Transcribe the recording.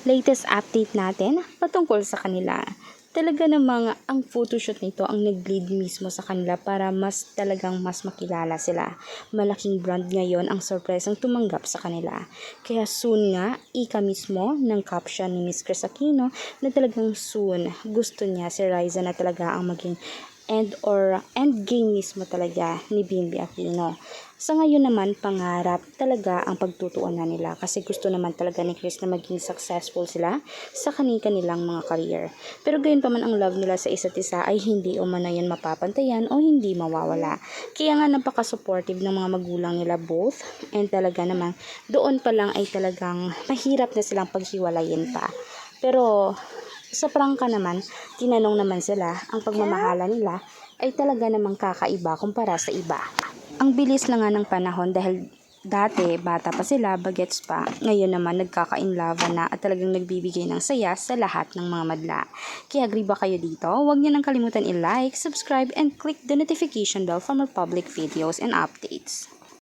latest update natin patungkol sa kanila. Talaga namang ang photoshoot nito ang nag-lead mismo sa kanila para mas makilala sila. Malaking brand ngayon ang sorpresang tumanggap sa kanila. Kaya soon nga, ika mismo ng caption ni Miss Chris Aquino na talagang soon gusto niya si Riza na talaga ang maging end game mismo talaga ni Bimbi Aquino. Sa ngayon naman, pangarap talaga ang pagtutuunan nila kasi gusto naman talaga ni Chris na maging successful sila sa kanilang mga career. Pero gayon pa man ang love nila sa isa't isa ay hindi umano yan mapapantayan o hindi mawawala. Kaya nga napaka-supportive ng mga magulang nila both, and talaga naman doon pa lang ay talagang mahirap na silang paghiwalayin pa. Pero sa prangka naman, tinanong naman sila, ang pagmamahala nila ay talaga namang kakaiba kumpara sa iba. Ang bilis lang nga ng panahon dahil dati bata pa sila, bagets pa, ngayon naman nagkaka-inlove na at talagang nagbibigay ng saya sa lahat ng mga madla. Kaya agree ba kayo dito? Huwag niyo nang kalimutan i-like, subscribe, and click the notification bell for more public videos and updates.